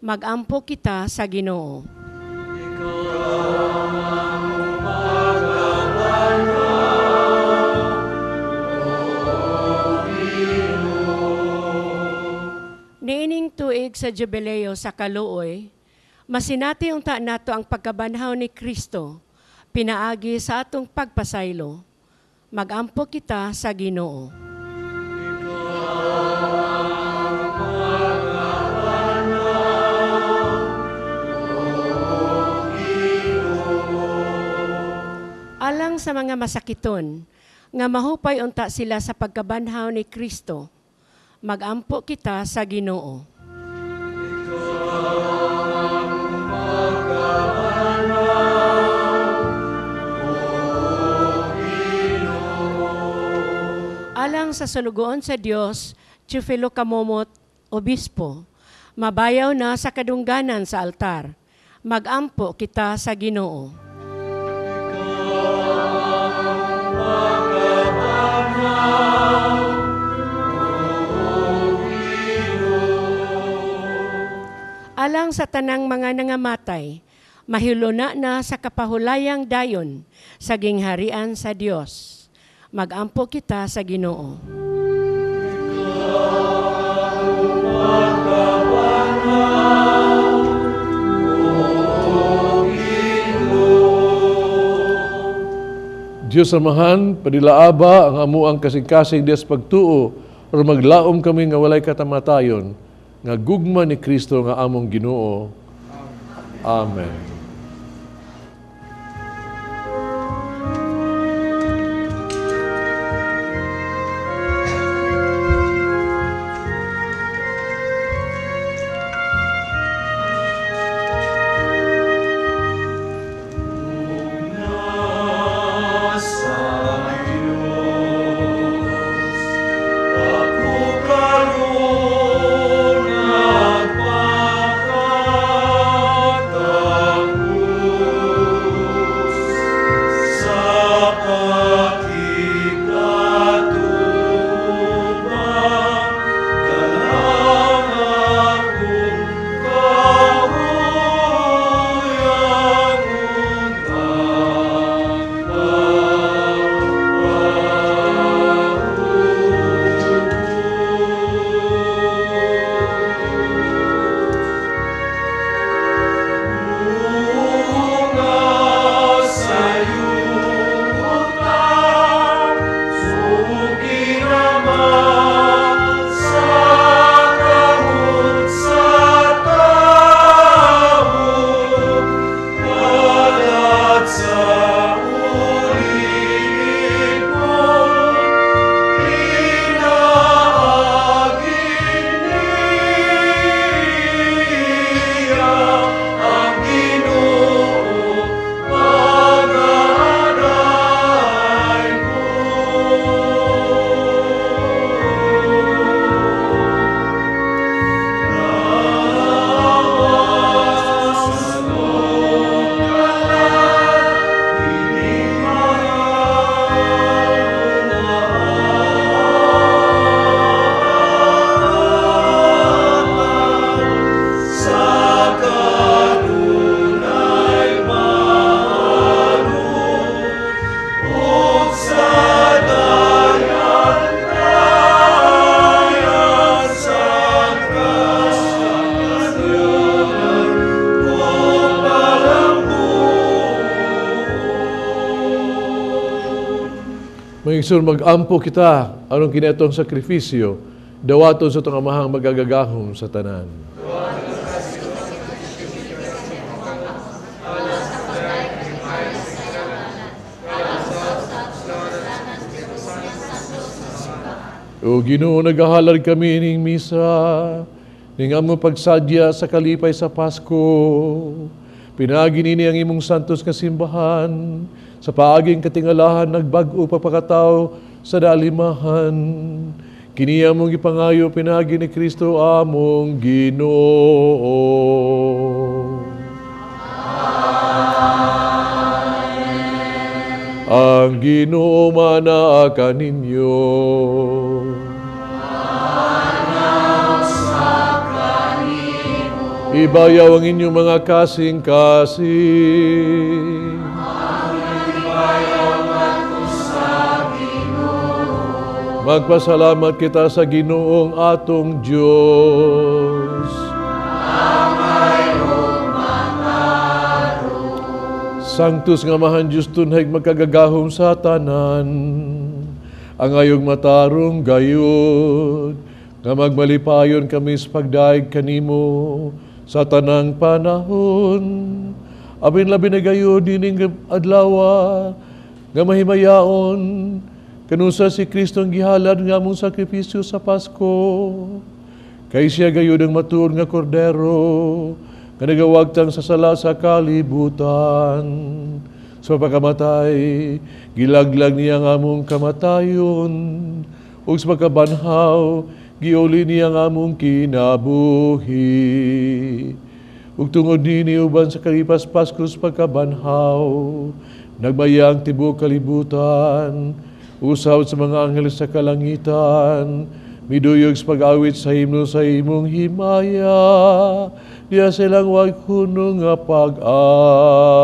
[SPEAKER 8] Magampo kita sa Ginoo. Niining tuig sa Jubileo sa Kaluoy, masinati unta nato ang pagkabanhaw ni Kristo, pinaagi sa atong pagpasaylo. Magampo kita sa Ginoo. Alang sa mga masakiton, nga mahupay unta sila sa pagkabanhaw ni Kristo, magampo kita sa Ginoo. Alang sa salugoon sa Dios, Teofilo Kamomot, Obispo, mabayaw na sa kadungganan sa altar. Magampo kita sa Ginoo. Alang sa tanang mga nangamatay, mahiluna na sa kapahulayang dayon sa gingharian sa Dios. Magampo kita sa Ginoo.
[SPEAKER 3] Diyos Amahan, padilaaba ang amuang kasing-kasing Diyos pagtuo o maglaom kami nga walay katamatayon nga gugma ni Kristo nga among Ginoo. Amen.
[SPEAKER 4] Aku karunat pakatan
[SPEAKER 3] Isur mag-ampo kita, anong kinatong sakripisyo, dawaton sa itong amahang magagagahom sa tanan. O Ginoo, nagahalad kami ning misa, ning among pagsadya sa kalipay sa Pasko. Pinagi nini ang imong santos nga simbahan, sa paaging katingalahan nagbag-o papakataw sa dalimahan. Kini among ipangayo pinagi ni Kristo among Ginoo. Ang Ginoo manaa kaninyo. Ibayaw ang inyong mga kasing-kasing. Magpasalamat kita sa Ginoong atong Diyos. Sanctus nga mahan Diyos tunhay magkagagahom sa tanan. Ang ayong matarong gayud, nga magmalipayon kami sa pagdaig kanimo sa tanang panahon. Abin labi na gayo dining adlawa, nga mahimayaon, kanusa si Kristo ang gihalad nga mong sakripisyo sa Pasko. Kay siya gayo ng matuon nga kordero, nga nagawagtang sa sala sa kalibutan. Sa pagkamatay, gilaglag niya nga mong kamatayon, ug sa pagkabanhaw, giuli niya nga mong kinabuhi. Ug tungod nini uban sa kalipas Paskos pagkabanhaw, nagmayang tibok kalibutan, usaw sa mga anghel sa kalangitan, miduyog sa pag-awit sa himno sa imong himaya, diya silang waghuno nga pag-awit.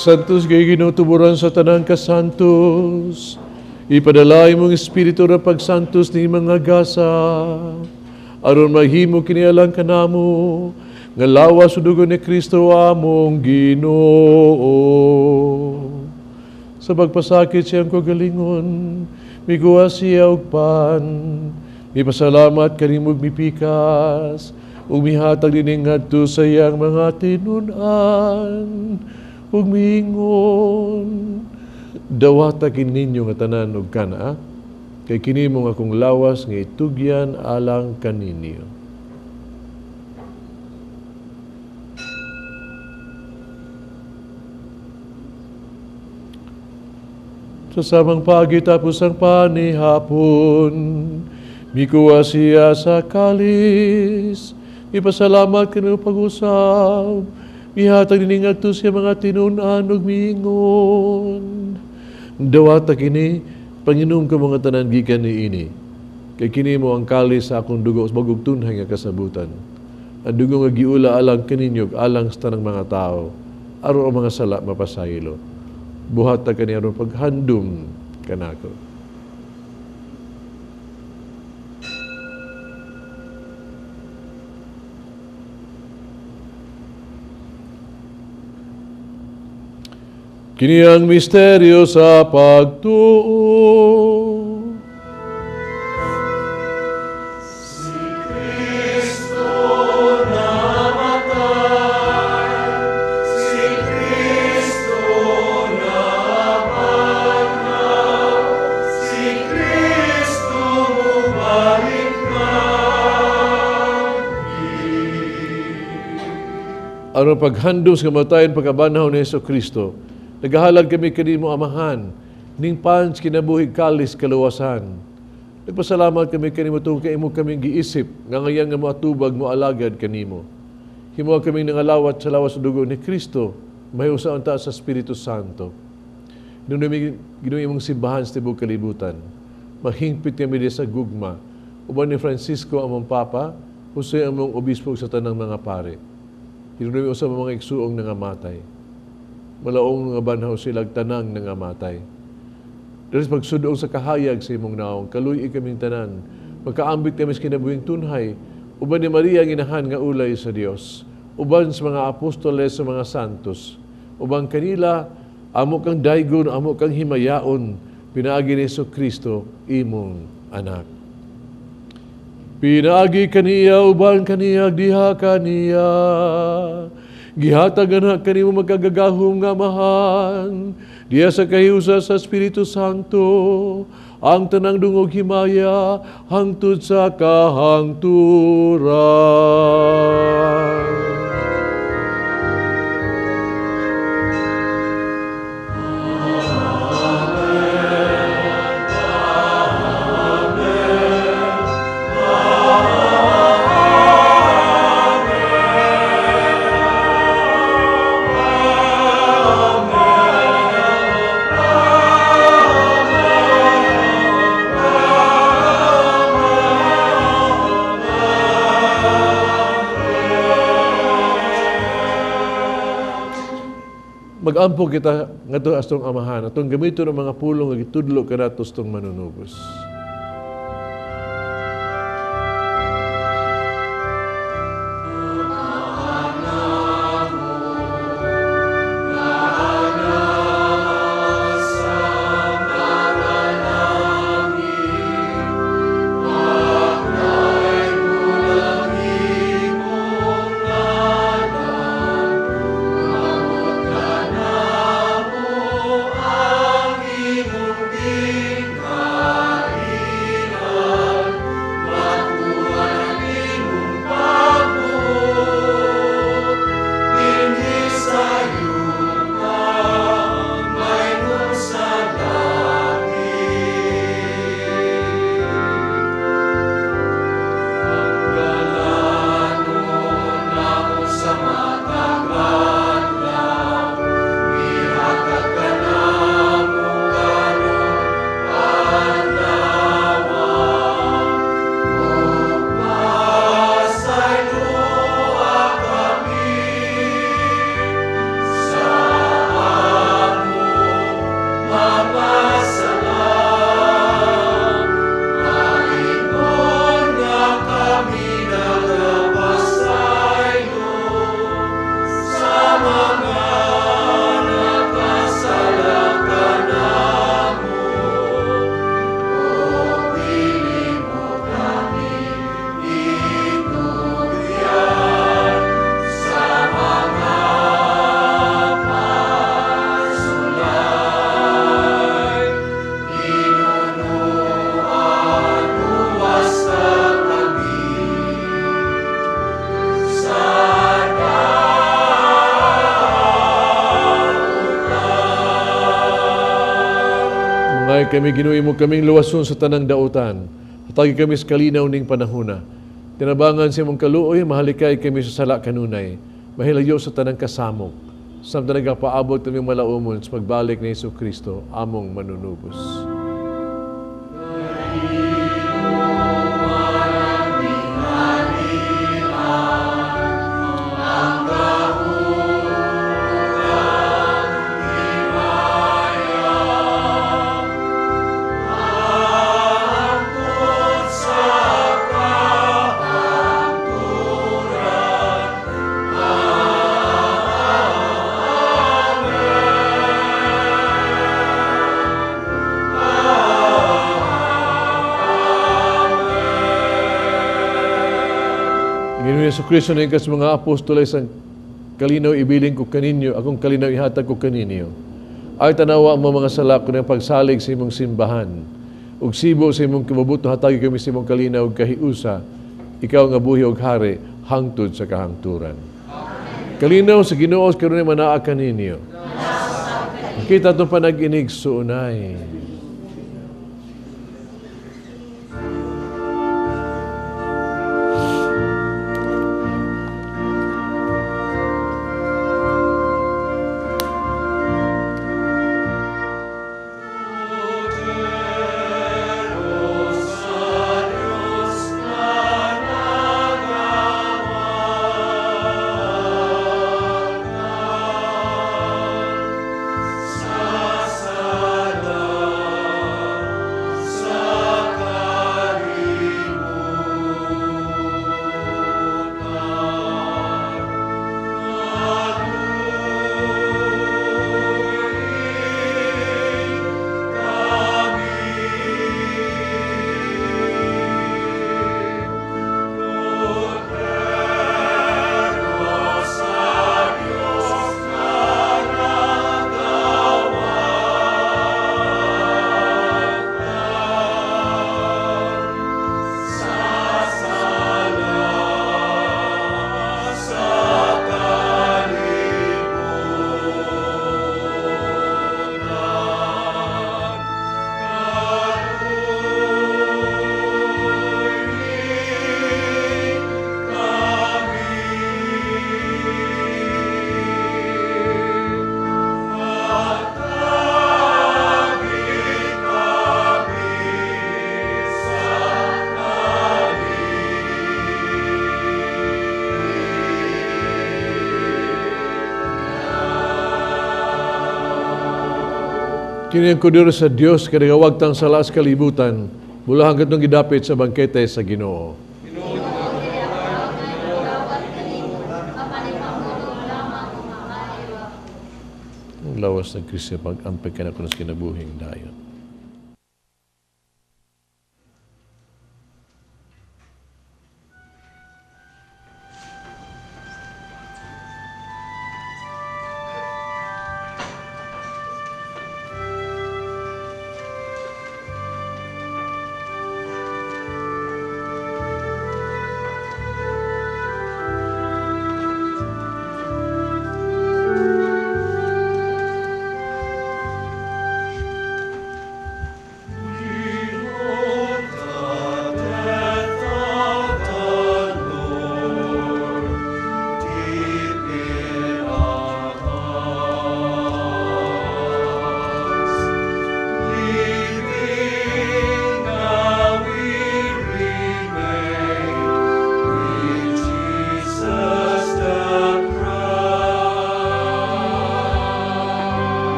[SPEAKER 3] Santos kay ginutuburan sa tanang kasantos, ipadalay mong Espiritu na pagsantos ni mga gasa, aron mahimo kinialang kanamo, nga lawas sa dugo ni Kristo among Ginoo. Sa pagpasakit siyang kagalingon, miguwa siya og pan, mipasalamat kanimog mipikas, ug mihatag dining ngadto sa iyang mga tinun-an, ug miingon, dawatakin ninyo nga tanan og kana, kay kini mo nga akong lawas nga itugyan alang kaninyo. Sa samang pagi tapos ang panihapon, mikuha siya sa kalis, ipasalamat kanino pag-usap, mihatag dining ngadto siya mga tinun-an ug miingon, dawata kini panginom ka mga tanan gikan niini, kay kini mo ang kalis sa akong dugo sa bagong tunhay nga kasabutan. Ang dugo nga giula alang kaninyo alang sa tanang mga tao, aron ang mga sala mapasaylo. Buhat ta kani aron paghandom kanako. Kini ang misteryo sa pagtuo. Ang paghandom sa kamatayon pagkabanhaw ni Hesus Kristo, nagahalad kami kanimo amahan, ning pans kinabuhig kalis kaluwasan. Nagpasalamat kami kanimo tungkol kay imo kaming giisip, nga ngayon nga moatubag mo alagad kanimo. Himo kaming nangalawat sa lawas dugo ni Kristo, mahiusa unta sa Espiritu Santo. Ginuwi mong simbahan sa tibok kalibutan. Mahingpit kami di sa gugma. Uban ni Francisco among Papa, Jose among Obispo sa tanang mga pare. Hinunumi usab mga igsuong nangamatay. Malaong nga banhaw silang tanang nangamatay. Dahil pagsudong sa kahayag sa imong naong, kaluy kaming tanan, magkaambit kami sa kinabuhing tunhay, uban ni Maria ginahan nga ulay sa Dios, uban sa mga apostoles sa mga santos, uban kanila, amo kang daygon, amo kang himayaon, pinaagi ni Hesus Kristo, imong anak. Pinaagi kaniya, uban kaniya, diha kaniya. Gihatag anak kanimo magkagagahom nga mahan. Diya sa kahiusa sa Espiritu Santo, ang tanang dungog himaya, hangtod sa kahangturan. Mag-ampo kita ngadto astong amahan, atong gamiton ang mga pulong nga gitudlo kanatos tong manunubos. Kami ginuwi mo kaming luwason sa tanang dautan. Hatagi kami sa kalinaw ning panahuna. Tinabangan sa imong kaluoy, mahalikay kami sa sala kanunay. Mahilayo sa tanang kasamok. Samtang nagapaabot kami malaumon sa pagbalik ni Hesus Kristo, among manunubos. Kristo na ikas mga apostoles ang kalinaw ibiling ko kaninyo, akong kalinaw ihatag ko kaninyo. Ay tanawa mo mga salak ko ng pagsalig sa imong simbahan. Ug sibo sa imong kimabuto hatagi kami sa imong kalinaw ug kahiusa, ikaw nga buhi og hari hangtod sa kahangturan. Kalinaw sa Ginoo karon manaa kaninyo. Kita itong panag-inig suunay. Kini ang kodero sa Dios kada wagtang salas kalibutan, mula hanggat nung gidapit sa bangkete sa Ginoo. Ang lawas ng Kristo pag-ampay ka na kunas kinabuhing dayon.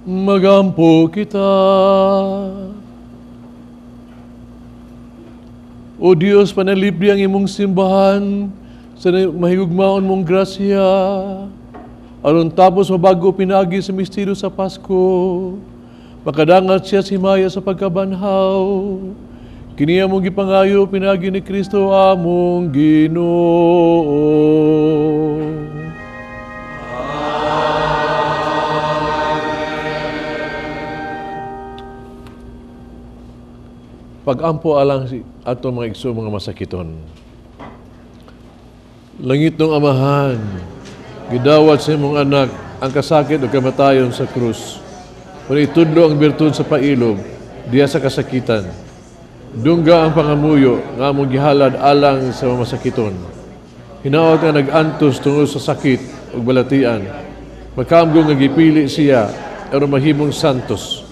[SPEAKER 3] Magampo kita. O Dios, panalibre ang imong simbahan sa mahigugmaon mong grasya. Aron tapos mabago pinagi sa misteryo sa Pasko, makadangat siya si Maya sa pagkabanhaw. Kiniya mong gipangayo pinagi ni Kristo among Ginoo. Pag-ampo alang ato mga igsoon mga masakiton. Langit ng Amahan, gidawat sa imong anak ang kasakit o kamatayon sa krus. Kung itudlo ang birtud sa pailog, diya sa kasakitan. Dungga ang pangamuyo nga among gihalad alang sa mga masakiton. Hinaot nga nag-antos tungod sa sakit o balatian. Magkaamgo nga gipili siya aron mahimong santos.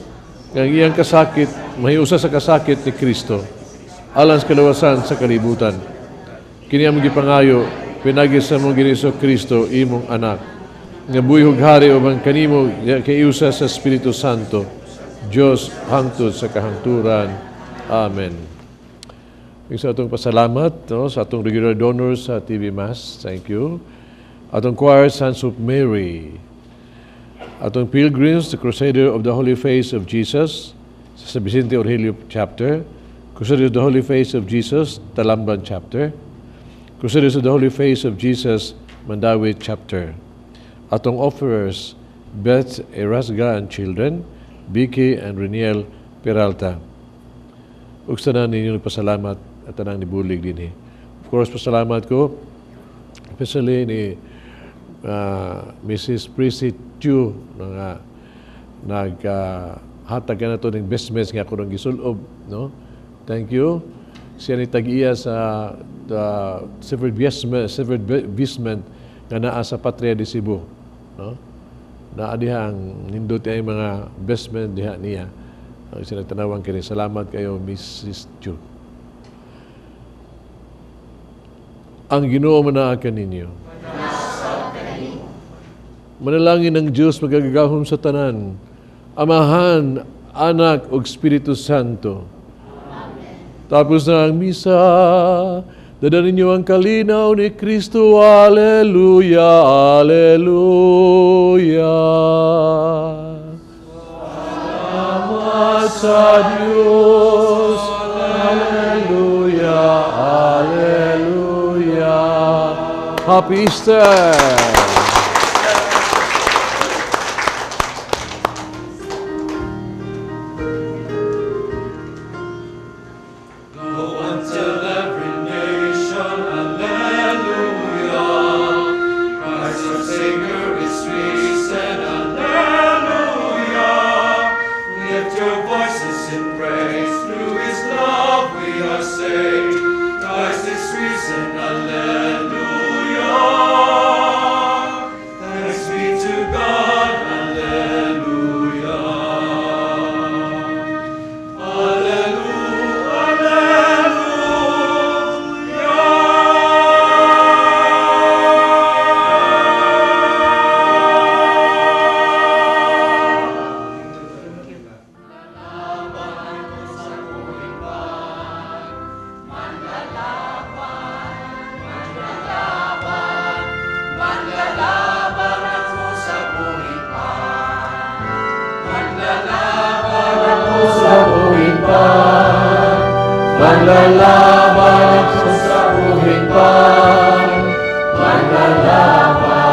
[SPEAKER 3] Nga iyang kasakit, mahiusa sa kasakit ni Kristo, alang sa kalawasan sa kalibutan. Kini among gipangayo, pinagi sa mong Giniso Kristo, imong anak, nga buyhog hari o bang kanimo kaiusa sa Espiritu Santo, Diyos hangtod sa kahangturan. Amen. Sa atong pasalamat sa atong regular donors sa TV Mass, thank you. Atong choir, Sons of Mary. Atong pilgrims, the Crusader of the Holy Face of Jesus, sa Vicente Aurelio chapter. Crusaders of the Holy Face of Jesus, Talamban chapter. Crusaders of the Holy Face of Jesus, Mandawi chapter. Atong offerers, Beth Erasga and children, Vicky and Reniel Peralta. Ug sa tanan ninyo pasalamat at tanang nibulig din. Of course, pasalamat ko, especially ni Mrs. Prissy Chu nga naghatag ka na ito ng investments nga ako nang gisulob. No? Thank you. Siya ni tag-iya sa severed basement nga naa sa Patria de Cebu. No? Naadihang nindot ay mga investment diha niya. Siya nagtanawang kini. Salamat kayo, Mrs. Chu. Ang Ginoo manaakan ninyo. Manalangin ng Diyos magagagahom sa tanan, Amahan, Anak ug Espiritu Santo. Amen. Tapos na ang misa, dadan ninyo ang kalinaw ni Kristo. Alleluia, Alleluia. Salamat sa Diyos. Alleluia, Alleluia. Happy Easter! Manlalaban sa buhing pan, manlalaban,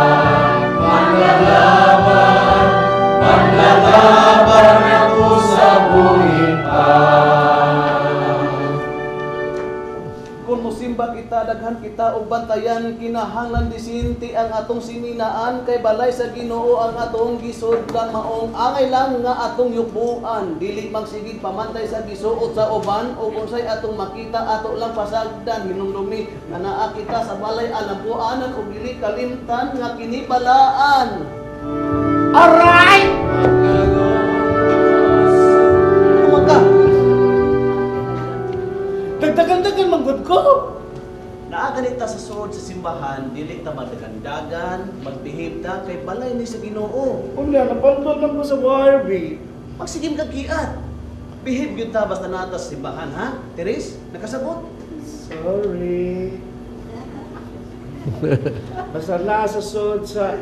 [SPEAKER 3] manlalaban, manlalaban ako sa buhing pan.
[SPEAKER 7] Kung musimba kita, daghan kita o bantayan, kinahanglan disinti ang atong siminaan, kay balay sa Ginoo ang atong gisudlan maong angay lang nga atong yupuan, dili magsigig pamantay sa gisuot sa uban, o unsay atong makita ato lang pasagdan, hinumdumi nga naa kita sa balay alampuanan o dili kalimtan nga kinibalaan. Aray! Kumaka! Dagdagan-dagan manggod ko! Naaganita sa suod sa simbahan, dili ta magdagandagan, magbihib ta kay balay ni sa Ginoo.
[SPEAKER 6] Wala, napantod lang ko sa Barbie.
[SPEAKER 7] Magsigim kag giat. Behave gyud ta basta nata sa simbahan, ha? Teres, nakasabot?
[SPEAKER 5] Sorry. Basta nasa sod sa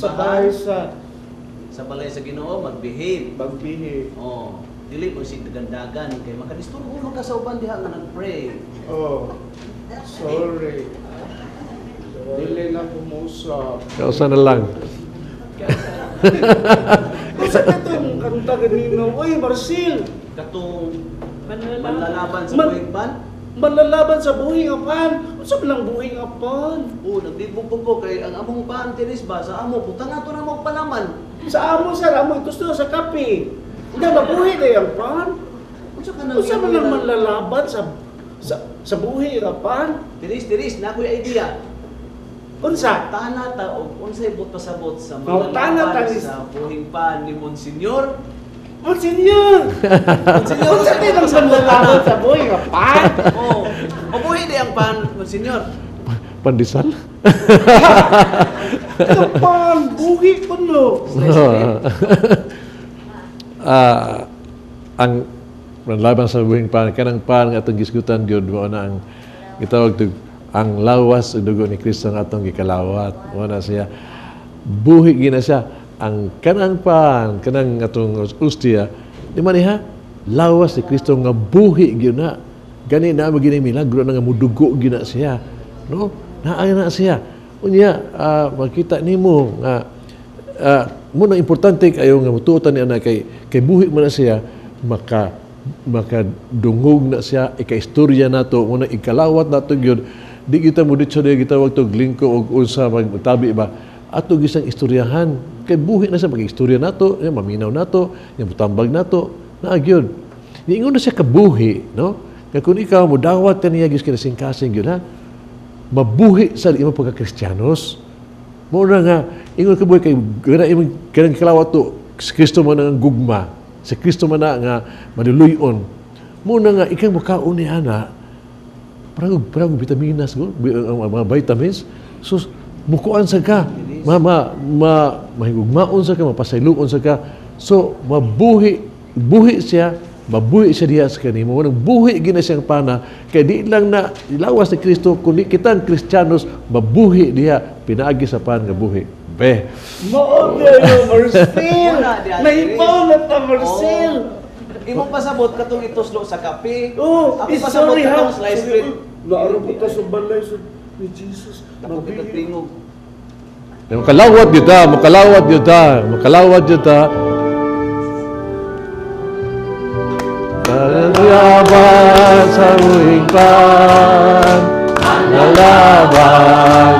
[SPEAKER 5] bahay
[SPEAKER 7] sa balay sa Ginoo magbehave.
[SPEAKER 5] magbihip.
[SPEAKER 7] Oh, dili mo si dagandagan kay makadisturbo man ka sa uban diha nga nagpray.
[SPEAKER 5] Oh, sorry. Dili na pumusap.
[SPEAKER 3] Kausa na lang.
[SPEAKER 5] Sa katong kanta ganino, uy, Marcel,
[SPEAKER 7] Katong manlalaban sa
[SPEAKER 5] Man-
[SPEAKER 7] buhing ban.
[SPEAKER 5] manlalaban sa buhing apan. Unsa man lang buhing apan?
[SPEAKER 7] Oh, nagdibog po kay ang among ban tinis ba sa amo putang ato na mo palaman.
[SPEAKER 5] Sa amo sa amo gusto sa kape. Hindi mabuhi na yung pan.
[SPEAKER 7] Unsa ka nang
[SPEAKER 5] Unsa man lang manlalaban sa buhing apan?
[SPEAKER 7] tiris na ako'y idea.
[SPEAKER 5] Unsa?
[SPEAKER 7] Tana ta og unsay bot pasabot sa
[SPEAKER 5] Oh, tana ta
[SPEAKER 7] manlalaban
[SPEAKER 5] ni-
[SPEAKER 7] sa buhing pan ni Monsenyor.
[SPEAKER 5] Monsenyor! Unsa din ang manlalaban sa buhing apan?
[SPEAKER 7] Oh, mabuhi di ang pan Monsenyor.
[SPEAKER 3] Pandesal?
[SPEAKER 5] Apan, buhi ko no.
[SPEAKER 3] Ang laban sa buhing pan, kanang pan nga atong gisgutan gyud mo na ang gitawag tug ang lawas ug dugo ni Kristo nga atong gikalawat. Mo na siya buhi gina siya ang kanang pan, kanang atong ustia. Di man niha lawas ni Kristo nga buhi gyud na. Gani na magini milagro na nga mudugo gyud na siya. No? Naa na siya. Unya makita nimo nga muna importante kayo nga mutuotan niya na kay buhi man na siya makadungog na siya ikaistorya nato muna ikalawat nato gyud di kita mo dito na gitawag to lingko og unsa magtabi ba ato gisang istoryahan kay buhi na siya mag-istorya nato maminaw nato mutambag nato naa gyud niingon na siya kabuhi no kay kun ikaw mo dawat kaniya gis kinasingkasing gyud ha mabuhi sa imong pagka-Kristiyanos. Mo na nga ingon ka buhi kay kanang kalawat to si Kristo man ang gugma. Si Kristo man na nga maduluyon. Mo na nga ikang makaon ni ana parang vitaminas go mga vitamins. So mukuan sa ka mahigugmaon sa ka mapasayloon sa ka. So buhi siya diha sa kanimo. Wanang buhi gina siyang pana kay di lang na ilawas ni Kristo kundi kitang Kristiyanos mabuhi diha pinaagi sa pan nga buhi. Be.
[SPEAKER 5] Mao gyud Marcel.
[SPEAKER 7] Wala, di,
[SPEAKER 5] Naibaw na ta Marcel.
[SPEAKER 7] Imong pasabot katong ituslo sa kape.
[SPEAKER 5] Oh,
[SPEAKER 7] Ako pasabot
[SPEAKER 5] sorry ha.
[SPEAKER 7] katong slice bread.
[SPEAKER 5] Naaro po ta sa balay ni Jesus.
[SPEAKER 7] Ako pinatingog.
[SPEAKER 3] Makalawat yun ta. Nalaban sa buhing pan, nalaban.